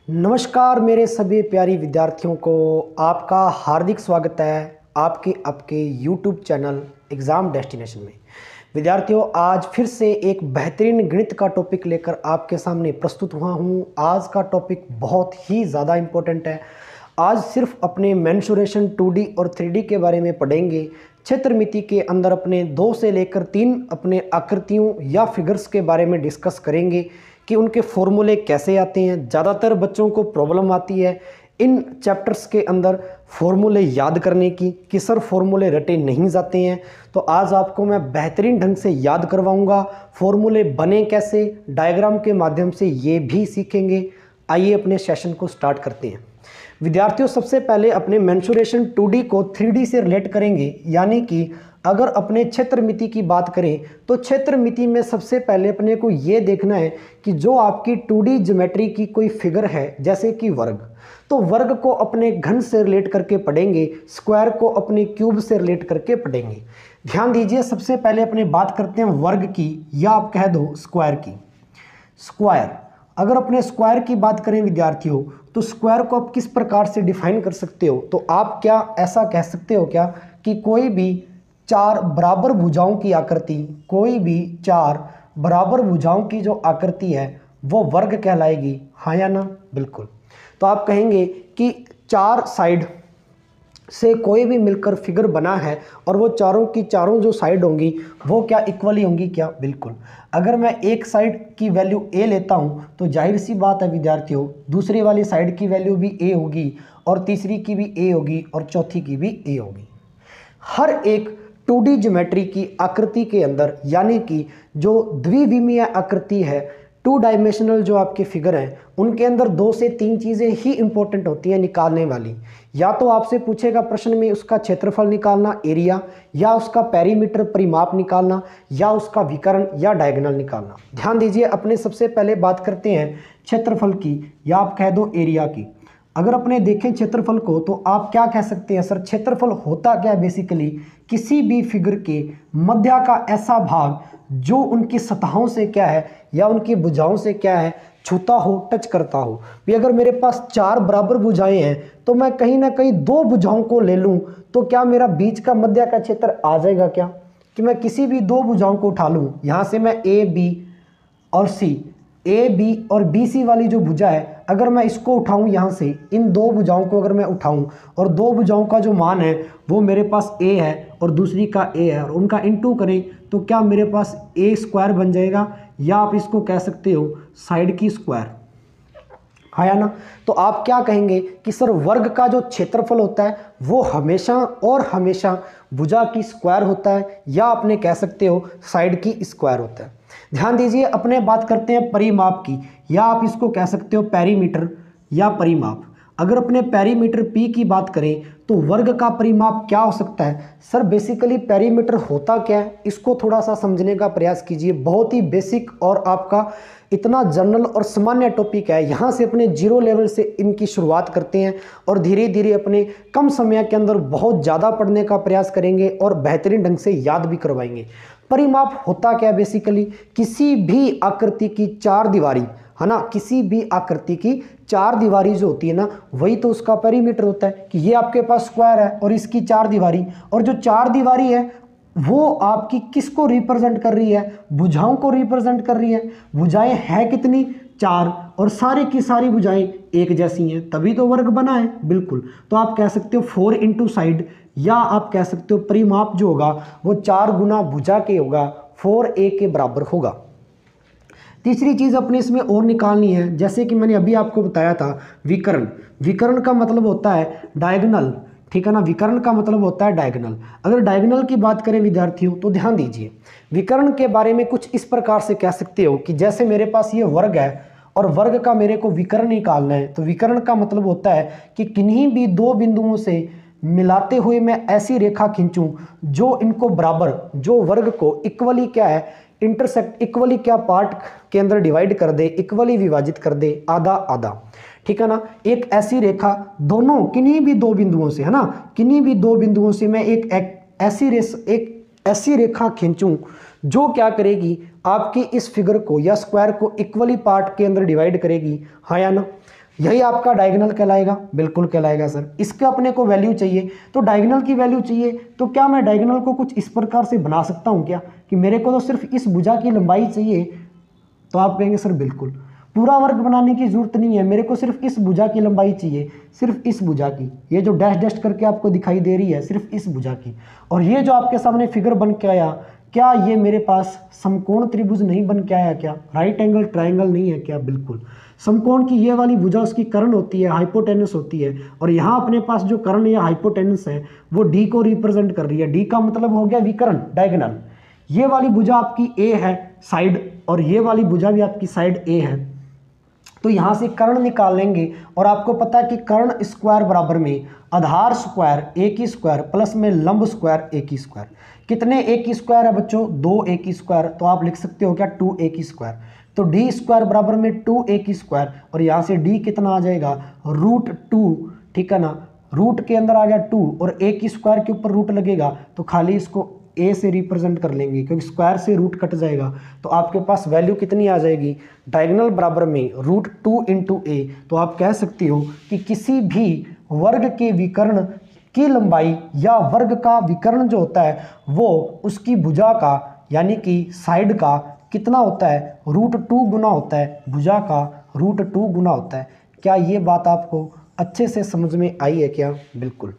नमस्कार मेरे सभी प्यारी विद्यार्थियों को आपका हार्दिक स्वागत है आपके आपके YouTube चैनल एग्ज़ाम डेस्टिनेशन में। विद्यार्थियों, आज फिर से एक बेहतरीन गणित का टॉपिक लेकर आपके सामने प्रस्तुत हुआ हूँ। आज का टॉपिक बहुत ही ज़्यादा इम्पोर्टेंट है। आज सिर्फ अपने मेंसुरेशन 2D और 3D के बारे में पढ़ेंगे। क्षेत्रमिति के अंदर अपने 2 से लेकर 3 अपने आकृतियों या फिगर्स के बारे में डिस्कस करेंगे कि उनके फॉर्मूले कैसे आते हैं। ज़्यादातर बच्चों को प्रॉब्लम आती है इन चैप्टर्स के अंदर फॉर्मूले याद करने की कि सर फॉर्मूले रटे नहीं जाते हैं। तो आज आपको मैं बेहतरीन ढंग से याद करवाऊंगा। फॉर्मूले बने कैसे, डायग्राम के माध्यम से ये भी सीखेंगे। आइए अपने सेशन को स्टार्ट करते हैं। विद्यार्थियों, सबसे पहले अपने मेंसुरेशन 2D को 3D से रिलेट करेंगे। यानी कि अगर अपने क्षेत्रमिति की बात करें तो क्षेत्रमिति में सबसे पहले अपने को ये देखना है कि जो आपकी 2D ज्योमेट्री की कोई फिगर है, जैसे कि वर्ग, तो वर्ग को अपने घन से रिलेट करके पढ़ेंगे, स्क्वायर को अपने क्यूब से रिलेट करके पढ़ेंगे। ध्यान दीजिए, सबसे पहले अपने बात करते हैं वर्ग की, या आप कह दो स्क्वायर की। स्क्वायर, अगर अपने स्क्वायर की बात करें विद्यार्थियों, तो स्क्वायर को आप किस प्रकार से डिफाइन कर सकते हो? तो आप क्या ऐसा कह सकते हो क्या कि कोई भी 4 बराबर भुजाओं की आकृति, कोई भी 4 बराबर भुजाओं की जो आकृति है वो वर्ग कहलाएगी, हाँ या ना? बिल्कुल। तो आप कहेंगे कि 4 साइड से कोई भी मिलकर फिगर बना है और वो चारों की चारों जो साइड होंगी वो क्या इक्वली होंगी क्या? बिल्कुल। अगर मैं एक साइड की वैल्यू a लेता हूँ तो जाहिर सी बात है विद्यार्थियों, दूसरी वाली साइड की वैल्यू भी a होगी और तीसरी की भी a होगी और चौथी की भी a होगी। हर एक 2D ज्योमेट्री की आकृति के अंदर, यानी कि जो द्विविमीय आकृति है, 2 डायमेंशनल जो आपके फिगर हैं, उनके अंदर 2 से 3 चीज़ें ही इंपॉर्टेंट होती हैं निकालने वाली। या तो आपसे पूछेगा प्रश्न में उसका क्षेत्रफल निकालना, एरिया, या उसका पेरीमीटर परिमाप निकालना, या उसका विकर्ण या डायगोनल निकालना। ध्यान दीजिए, अपने सबसे पहले बात करते हैं क्षेत्रफल की, या आप कह दो एरिया की। अगर अपने देखें क्षेत्रफल को तो आप क्या कह सकते हैं? सर क्षेत्रफल होता क्या है? बेसिकली किसी भी फिगर के मध्य का ऐसा भाग जो उनकी सतहों से क्या है या उनकी भुजाओं से क्या है, छूता हो, टच करता हो। भी अगर मेरे पास 4 बराबर भुजाएं हैं तो मैं कहीं ना कहीं 2 भुजाओं को ले लूं तो क्या मेरा बीच का मध्य का क्षेत्र आ जाएगा क्या? कि मैं किसी भी 2 भुजाओं को उठा लूं, यहां से मैं ए बी और सी, ए बी और बी सी वाली जो भुजा है, अगर मैं इसको उठाऊं, यहाँ से इन 2 भुजाओं को अगर मैं उठाऊं और 2 भुजाओं का जो मान है वो मेरे पास a है और दूसरी का a है और उनका इंटू करें तो क्या मेरे पास a स्क्वायर बन जाएगा, या आप इसको कह सकते हो साइड की स्क्वायर, हाँ या ना? तो आप क्या कहेंगे कि सर वर्ग का जो क्षेत्रफल होता है वो हमेशा और हमेशा भुजा की स्क्वायर होता है, या आपने कह सकते हो साइड की स्क्वायर होता है। ध्यान दीजिए, अपने बात करते हैं परिमाप की, या आप इसको कह सकते हो पेरीमीटर या परिमाप। अगर अपने पेरीमीटर p की बात करें तो वर्ग का परिमाप क्या हो सकता है? सर बेसिकली पेरीमीटर होता क्या है, इसको थोड़ा सा समझने का प्रयास कीजिए। बहुत ही बेसिक और आपका इतना जनरल और सामान्य टॉपिक है। यहाँ से अपने 0 लेवल से इनकी शुरुआत करते हैं और धीरे धीरे अपने कम समय के अंदर बहुत ज़्यादा पढ़ने का प्रयास करेंगे और बेहतरीन ढंग से याद भी करवाएंगे। परिमाप होता क्या है? बेसिकली किसी भी आकृति की 4 दीवारी, है ना, किसी भी आकृति की 4 दीवारी जो होती है ना, वही तो उसका पेरीमीटर होता है। कि ये आपके पास स्क्वायर है और इसकी 4 दीवारी, और जो 4 दीवारी है वो आपकी किसको रिप्रेजेंट कर रही है? भुजाओं को रिप्रेजेंट कर रही है। भुजाएं हैं कितनी? 4, और सारी की सारी भुजाएं एक जैसी हैं, तभी तो वर्ग बना है। बिल्कुल। तो आप कह सकते हो 4 इंटू साइड, या आप कह सकते हो परिमाप जो होगा वो 4 गुना भुजा के होगा, 4a के बराबर होगा। तीसरी चीज़ अपने इसमें और निकालनी है, जैसे कि मैंने अभी आपको बताया था विकर्ण। विकर्ण का मतलब होता है डायगोनल, ठीक है ना? विकर्ण का मतलब होता है डायगोनल। अगर डायगोनल की बात करें विद्यार्थियों तो ध्यान दीजिए, विकर्ण के बारे में कुछ इस प्रकार से कह सकते हो कि जैसे मेरे पास ये वर्ग है और वर्ग का मेरे को विकर्ण निकालना है, तो विकर्ण का मतलब होता है कि किन्हीं भी 2 बिंदुओं से मिलाते हुए मैं ऐसी रेखा खींचूं जो इनको बराबर, जो वर्ग को इक्वली क्या है, इंटरसेक्ट, इक्वली क्या पार्ट के अंदर डिवाइड कर दे, इक्वली विभाजित कर दे, आधा आधा, ठीक है ना? एक ऐसी रेखा दोनों किन्हीं भी 2 बिंदुओं से, है ना, किन्हीं भी 2 बिंदुओं से मैं एक ऐसी रेखा खींचूं जो क्या करेगी, आपकी इस फिगर को या स्क्वायर को इक्वली पार्ट के अंदर डिवाइड करेगी, हाँ या ना? यही आपका डायगोनल कहलाएगा, बिल्कुल कहलाएगा सर। इसके अपने को वैल्यू चाहिए, तो डायगोनल की वैल्यू चाहिए, तो क्या मैं डायगोनल को कुछ इस प्रकार से बना सकता हूँ क्या कि मेरे को तो सिर्फ इस भुजा की लंबाई चाहिए? तो आप कहेंगे सर बिल्कुल, पूरा वर्ग बनाने की जरूरत नहीं है, मेरे को सिर्फ इस भुजा की लंबाई चाहिए, सिर्फ इस भुजा की, ये जो डैश डैश करके आपको दिखाई दे रही है सिर्फ इस भुजा की। और ये जो आपके सामने फिगर बन के आया, क्या ये मेरे पास समकोण त्रिभुज नहीं बन के आया क्या? राइट एंगल ट्राइंगल नहीं है क्या? बिल्कुल। समकोण की ये वाली भुजा उसकी कर्ण होती है, हाइपोटेनस होती है, और यहाँ अपने पास जो कर्ण या हाइपोटेनस है वो डी को रिप्रेजेंट कर रही है। डी का मतलब हो गया विकर्ण, डायगोनल। ये वाली भुजा आपकी ए है साइड, और ये वाली भुजा भी आपकी साइड ए है। तो यहाँ से कर्ण निकाल लेंगे, और आपको पता है कि कर्ण स्क्वायर बराबर में आधार स्क्वायर ए की स्क्वायर प्लस में लंब स्क्वायर ए की स्क्वायर। कितने ए की स्क्वायर है बच्चों? 2 ए की स्क्वायर। तो आप लिख सकते हो क्या? 2 ए की स्क्वायर। तो डी स्क्वायर बराबर में 2 ए की स्क्वायर, और यहाँ से डी कितना आ जाएगा? √2, ठीक है ना। रूट के अंदर आ गया 2, और ए की स्क्वायर के ऊपर रूट लगेगा, तो खाली इसको ए से रिप्रेजेंट कर लेंगे, क्योंकि स्क्वायर से रूट कट जाएगा। तो आपके पास वैल्यू कितनी आ जाएगी? डायगोनल बराबर में √2 × a। तो आप कह सकते हो कि किसी भी वर्ग के विकर्ण की लंबाई या वर्ग का विकर्ण जो होता है वो उसकी भुजा का यानी कि साइड का कितना होता है? √2 गुना होता है, भुजा का √2 गुना होता है। क्या ये बात आपको अच्छे से समझ में आई है क्या? बिल्कुल।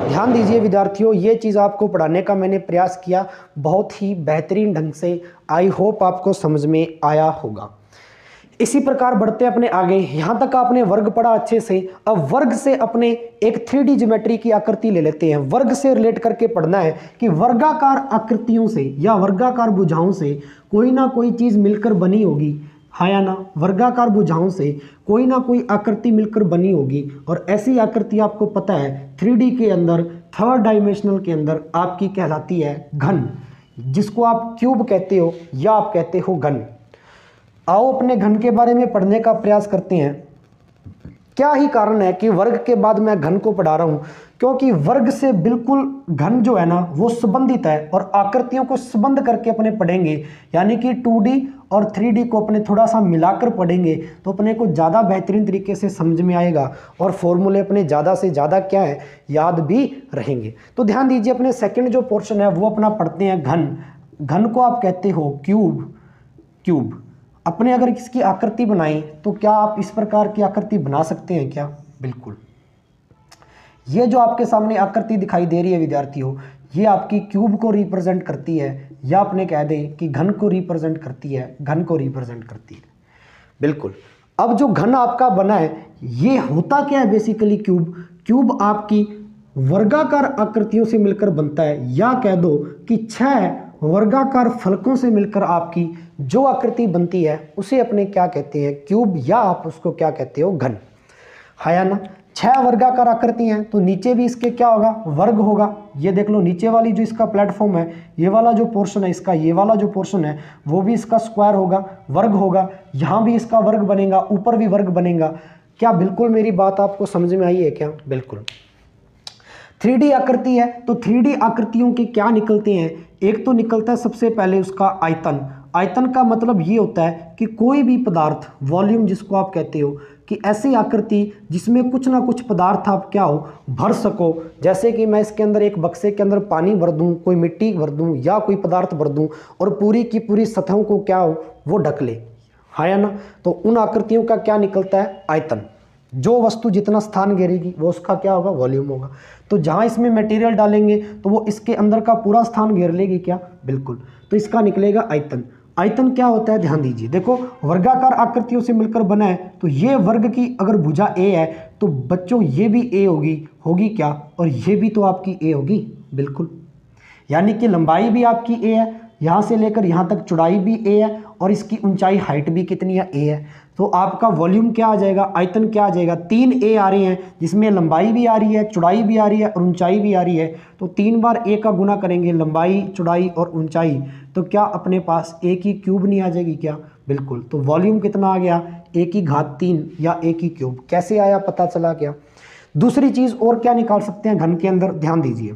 ध्यान दीजिए विद्यार्थियों, ये चीज़ आपको पढ़ाने का मैंने प्रयास किया बहुत ही बेहतरीन ढंग से। आई होप आपको समझ में आया होगा। इसी प्रकार बढ़ते अपने आगे। यहाँ तक आपने वर्ग पढ़ा अच्छे से। अब वर्ग से अपने एक 3D ज्योमेट्री की आकृति ले लेते हैं। वर्ग से रिलेट करके पढ़ना है कि वर्गाकार आकृतियों से या वर्गाकार भुजाओं से कोई ना कोई चीज़ मिलकर बनी होगी, हाँ या ना? वर्गाकार भुजाओं से कोई ना कोई आकृति मिलकर बनी होगी, और ऐसी आकृति आपको पता है 3D के अंदर, 3rd डायमेंशनल के अंदर आपकी कहलाती है घन, जिसको आप क्यूब कहते हो या आप कहते हो घन। आओ अपने घन के बारे में पढ़ने का प्रयास करते हैं। क्या ही कारण है कि वर्ग के बाद मैं घन को पढ़ा रहा हूँ? क्योंकि वर्ग से बिल्कुल घन जो है ना वो संबंधित है, और आकृतियों को संबंध करके अपने पढ़ेंगे, यानी कि 2D और 3D को अपने थोड़ा सा मिलाकर पढ़ेंगे तो अपने को ज़्यादा बेहतरीन तरीके से समझ में आएगा, और फॉर्मूले अपने ज़्यादा से ज़्यादा क्या है, याद भी रहेंगे। तो ध्यान दीजिए, अपने सेकंड जो पोर्शन है वो अपना पढ़ते हैं घन। घन को आप कहते हो क्यूब। क्यूब अपने अगर इसकी आकृति बनाई तो क्या आप इस प्रकार की आकृति बना सकते हैं क्या? बिल्कुल। ये जो आपके सामने आकृति दिखाई दे रही है विद्यार्थियों, ये आपकी क्यूब को रिप्रेजेंट करती है, या अपने कह दें कि घन को रिप्रेजेंट करती है, घन को रिप्रेजेंट करती है। बिल्कुल। अब जो घन आपका बना है ये होता क्या है? बेसिकली क्यूब, क्यूब आपकी वर्गाकार आकृतियों से मिलकर बनता है, या कह दो कि 6 वर्गाकार फलकों से मिलकर आपकी जो आकृति बनती है उसे अपने क्या कहते हैं? क्यूब, या आप उसको क्या कहते हो? घन, है या ना? 6 वर्गाकार आकृति हैं, तो नीचे भी इसके क्या होगा? वर्ग होगा। ये देख लो, नीचे वाली जो इसका प्लेटफॉर्म है, ये वाला जो पोर्शन है इसका, ये वाला जो पोर्शन है वो भी इसका स्क्वायर होगा, वर्ग होगा। यहाँ भी इसका वर्ग बनेगा, ऊपर भी वर्ग बनेगा। क्या बिल्कुल मेरी बात आपको समझ में आई है क्या? बिल्कुल। 3D आकृति है, तो 3D आकृतियों के क्या निकलते हैं? एक तो निकलता है सबसे पहले उसका आयतन। आयतन का मतलब ये होता है कि कोई भी पदार्थ, वॉल्यूम जिसको आप कहते हो, कि ऐसी आकृति जिसमें कुछ ना कुछ पदार्थ आप क्या हो, भर सको। जैसे कि मैं इसके अंदर एक बक्से के अंदर पानी भर दूं, कोई मिट्टी भर दूं, या कोई पदार्थ भर दूं, और पूरी की पूरी सतहों को क्या हो, वो ढक ले, हाँ या ना? तो उन आकृतियों का क्या निकलता है? आयतन। जो वस्तु जितना स्थान घेरेगी वो उसका क्या होगा? वॉल्यूम होगा। तो जहाँ इसमें मटेरियल डालेंगे तो वो इसके अंदर का पूरा स्थान घेर लेगी क्या? बिल्कुल। तो इसका निकलेगा आयतन। आयतन क्या होता है? ध्यान दीजिए, देखो वर्गाकार आकृतियों से मिलकर बना है, तो ये वर्ग की अगर भुजा ए है तो बच्चों ये भी ए होगी क्या? और ये भी तो आपकी ए होगी। बिल्कुल। यानी कि लंबाई भी आपकी ए है, यहाँ से लेकर यहाँ तक चौड़ाई भी ए है, और इसकी ऊंचाई हाइट भी कितनी है? ए है। तो आपका वॉल्यूम क्या आ जाएगा? आयतन क्या आ जाएगा? 3 ए आ रहे हैं, जिसमें लंबाई भी आ रही है, चौड़ाई भी आ रही है, और ऊंचाई भी आ रही है। तो 3 बार ए का गुना करेंगे, लंबाई, चौड़ाई और ऊंचाई, तो क्या अपने पास ए की क्यूब नहीं आ जाएगी क्या? बिल्कुल। तो वॉल्यूम कितना आ गया? ए की घात 3 या ए की क्यूब। कैसे आया पता चला क्या? दूसरी चीज़ और क्या निकाल सकते हैं घन के अंदर? ध्यान दीजिए,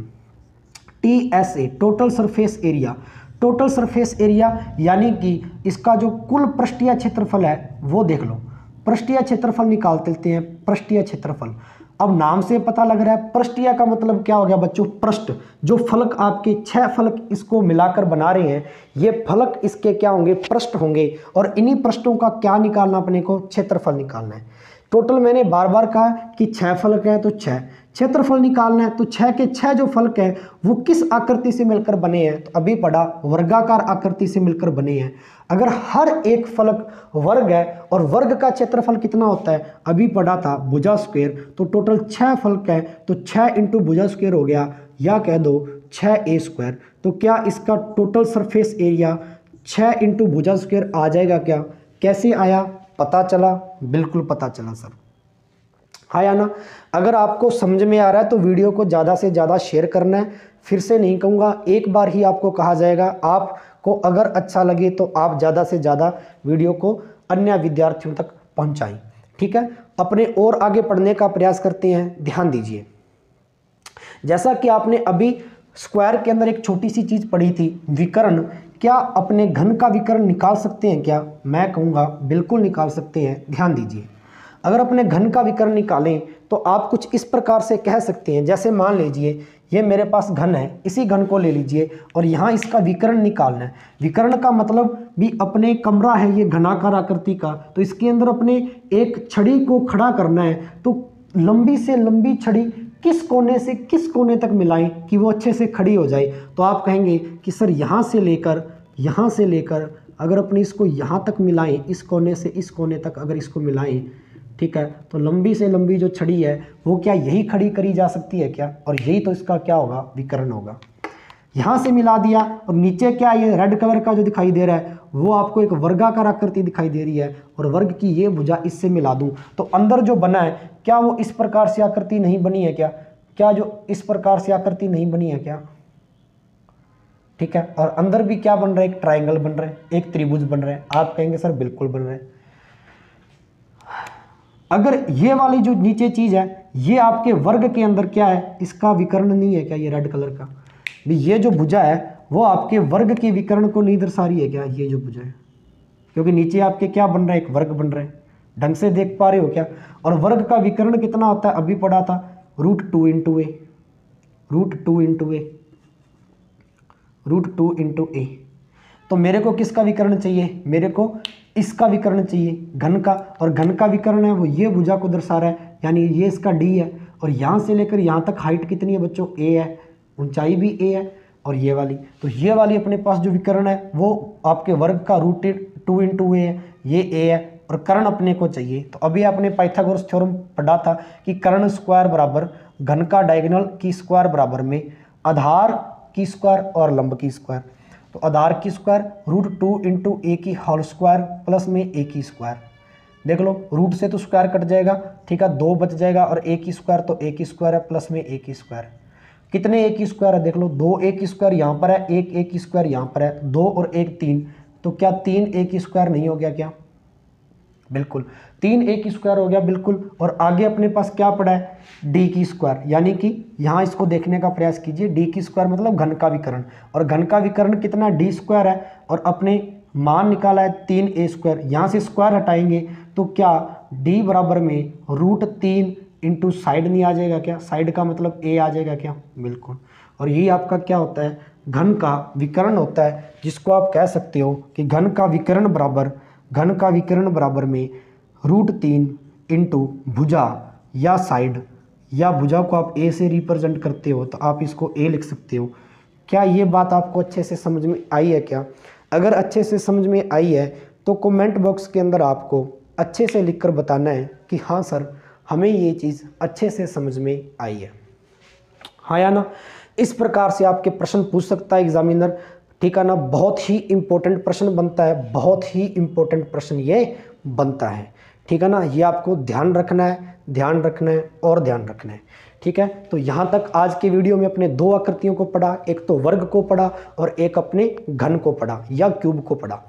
TSA, total surface area. Total surface area यानी कि इसका जो कुल पृष्ठीय क्षेत्रफल है वो देख लो। पृष्ठीय क्षेत्रफल निकाल लेते हैं। पृष्ठीय क्षेत्रफल, अब नाम से पता लग रहा है पृष्ठीय का मतलब क्या हो गया बच्चों, पृष्ठ। जो फलक आपके 6 फलक इसको मिलाकर बना रहे हैं, ये फलक इसके क्या होंगे, पृष्ठ होंगे। और इन्हीं पृष्ठों का क्या निकालना, अपने को क्षेत्रफल निकालना है। टोटल मैंने बार बार कहा कि 6 फलक हैं तो 6 क्षेत्रफल निकालना है। तो 6 के 6 जो फलक हैं वो किस आकृति से मिलकर बने हैं, तो अभी पढ़ा वर्गाकार आकृति से मिलकर बने हैं। अगर हर एक फलक वर्ग है और वर्ग का क्षेत्रफल कितना होता है, अभी पढ़ा था भुजा स्क्वायर। तो टोटल 6 फलक है तो 6 इंटू भुजा स्क्वायर हो गया, या कह दो 6a स्क्वायर। तो क्या इसका टोटल सरफेस एरिया 6 इंटू भुजा स्क्वायर आ जाएगा क्या? कैसे आया पता चला? बिल्कुल पता चला सर, आया ना। अगर आपको समझ में आ रहा है तो वीडियो को ज़्यादा से ज़्यादा शेयर करना है। फिर से नहीं कहूँगा, एक बार ही आपको कहा जाएगा। आपको अगर अच्छा लगे तो आप ज़्यादा से ज़्यादा वीडियो को अन्य विद्यार्थियों तक पहुँचाएं, ठीक है। अपने और आगे पढ़ने का प्रयास करते हैं। ध्यान दीजिए, जैसा कि आपने अभी स्क्वायर के अंदर एक छोटी सी चीज़ पढ़ी थी, विकर्ण। क्या अपने घन का विकर्ण निकाल सकते हैं क्या? मैं कहूँगा बिल्कुल निकाल सकते हैं। ध्यान दीजिए, अगर अपने घन का विकर्ण निकालें तो आप कुछ इस प्रकार से कह सकते हैं, जैसे मान लीजिए ये मेरे पास घन है, इसी घन को ले लीजिए और यहाँ इसका विकर्ण निकालना है। विकर्ण का मतलब भी अपने कमरा है ये घनाकार आकृति का, तो इसके अंदर अपने एक छड़ी को खड़ा करना है। तो लंबी से लंबी छड़ी किस कोने से किस कोने तक मिलाएं कि वो अच्छे से खड़ी हो जाए? तो आप कहेंगे कि सर यहाँ से लेकर अगर अपनी इसको यहाँ तक मिलाएं, इस कोने से इस कोने तक अगर इसको मिलाएं, ठीक है, तो लंबी से लंबी जो छड़ी है वो क्या यही खड़ी करी जा सकती है क्या? और यही तो इसका क्या होगा, विकर्ण होगा। यहाँ से मिला दिया और नीचे क्या ये रेड कलर का जो दिखाई दे रहा है वो आपको एक वर्गाकार आकृति दिखाई दे रही है, और वर्ग की ये भुजा इससे मिला दूं तो अंदर जो बना है क्या वो इस प्रकार से आकृति नहीं बनी है क्या? क्या जो इस प्रकार से आकृति नहीं बनी है क्या? ठीक है, और अंदर भी क्या बन रहा है, एक ट्राइंगल बन रहा है, एक त्रिभुज बन रहा है। आप कहेंगे सर बिल्कुल बन रहा है। अगर ये वाली जो नीचे चीज है ये आपके वर्ग के अंदर क्या है, इसका विकर्ण नहीं है क्या? ये रेड कलर का भी ये जो भुजा है वो आपके वर्ग के विकर्ण को नहीं दर्शा रही है क्या? ये जो भुजा है, क्योंकि नीचे आपके क्या बन रहा है, एक वर्ग बन रहा है। ढंग से देख पा रहे हो क्या? और वर्ग का विकर्ण कितना होता है, अभी पढ़ा था, √2 इंटू ए, √2 इंटू ए। तो मेरे को किसका विकर्ण चाहिए? मेरे को इसका विकर्ण चाहिए, घन का। और घन का विकर्ण है वो ये भुजा को दर्शा रहा है, यानी ये इसका डी है। और यहाँ से लेकर यहाँ तक हाइट कितनी है बच्चों, ए है, ऊंचाई भी ए है। और ये वाली, तो ये वाली अपने पास जो विकर्ण है वो आपके वर्ग का √2 इंटू ए है, ये ए है। और कर्ण अपने को चाहिए, तो अभी आपने पाइथागोरस थ्योरम पढ़ा था कि कर्ण स्क्वायर बराबर घन का डायगोनल की स्क्वायर बराबर में आधार की स्क्वायर और लंब की स्क्वायर। तो आधार की स्क्वायर √2 इंटू ए की होल स्क्वायर प्लस में ए की स्क्वायर। देख लो, रूट से तो स्क्वायर कट जाएगा, ठीक है, 2 बच जाएगा, और ए की स्क्वायर तो ए की स्क्वायर है प्लस में ए की स्क्वायर। कितने ए की स्क्वायर है, देख लो, 2 ए की स्क्वायर यहाँ पर है, 1 ए की स्क्वायर यहाँ पर है, 2 और 1 3। तो क्या 3 ए की स्क्वायर नहीं हो गया क्या? बिल्कुल 3 ए की स्क्वायर हो गया, बिल्कुल। और आगे अपने पास क्या पड़ा है, डी की स्क्वायर, यानी कि यहाँ इसको देखने का प्रयास कीजिए, डी की स्क्वायर मतलब घन का विकर्ण। और घन का विकर्ण कितना, डी स्क्वायर है, और अपने मान निकाला है 3a स्क्वायर। यहाँ से स्क्वायर हटाएंगे तो क्या d बराबर में √3 इंटू साइड नहीं आ जाएगा क्या? साइड का मतलब a आ जाएगा क्या? बिल्कुल। और यही आपका क्या होता है, घन का विकर्ण होता है, जिसको आप कह सकते हो कि घन का विकर्ण बराबर में √3 इंटू भुजा या साइड, या भुजा को आप a से रिप्रेजेंट करते हो तो आप इसको a लिख सकते हो। क्या ये बात आपको अच्छे से समझ में आई है क्या? अगर अच्छे से समझ में आई है तो कमेंट बॉक्स के अंदर आपको अच्छे से लिखकर बताना है कि हाँ सर हमें ये चीज़ अच्छे से समझ में आई है, हाँ या ना। इस प्रकार से आपके प्रश्न पूछ सकता है एग्जामिनर, ठीक है ना। बहुत ही इंपॉर्टेंट प्रश्न बनता है, बहुत ही इंपॉर्टेंट प्रश्न ये बनता है, ठीक है ना। ये आपको ध्यान रखना है और ध्यान रखना है, ठीक है। तो यहाँ तक आज के वीडियो में अपने 2 आकृतियों को पढ़ा, एक तो वर्ग को पढ़ा और एक अपने घन को पढ़ा या क्यूब को पढ़ा।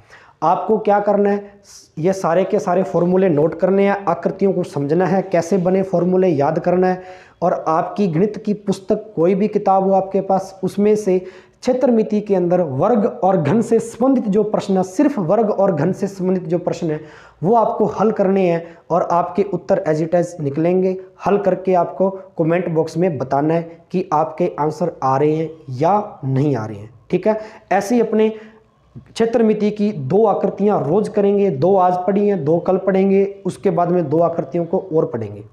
आपको क्या करना है, ये सारे के सारे फॉर्मूले नोट करने हैं, आकृतियों को समझना है, कैसे बने फॉर्मूले याद करना है। और आपकी गणित की पुस्तक कोई भी किताब हो आपके पास, उसमें से क्षेत्रमिति के अंदर वर्ग और घन से संबंधित जो प्रश्न है, सिर्फ वर्ग और घन से संबंधित जो प्रश्न है वो आपको हल करने हैं और आपके उत्तर एज इट इज निकलेंगे। हल करके आपको कमेंट बॉक्स में बताना है कि आपके आंसर आ रहे हैं या नहीं आ रहे हैं। ठीक है, ऐसे ही अपने क्षेत्रमिति की 2 आकृतियां रोज करेंगे। 2 आज पढ़ी हैं, 2 कल पढ़ेंगे, उसके बाद में 2 आकृतियों को और पढ़ेंगे।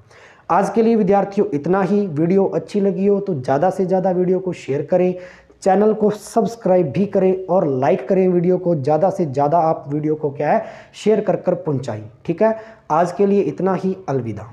आज के लिए विद्यार्थियों इतना ही। वीडियो अच्छी लगी हो तो ज़्यादा से ज़्यादा वीडियो को शेयर करें, चैनल को सब्सक्राइब भी करें और लाइक करें वीडियो को। ज़्यादा से ज़्यादा आप वीडियो को क्या है शेयर कर पहुंचाएं। ठीक है, आज के लिए इतना ही। अलविदा।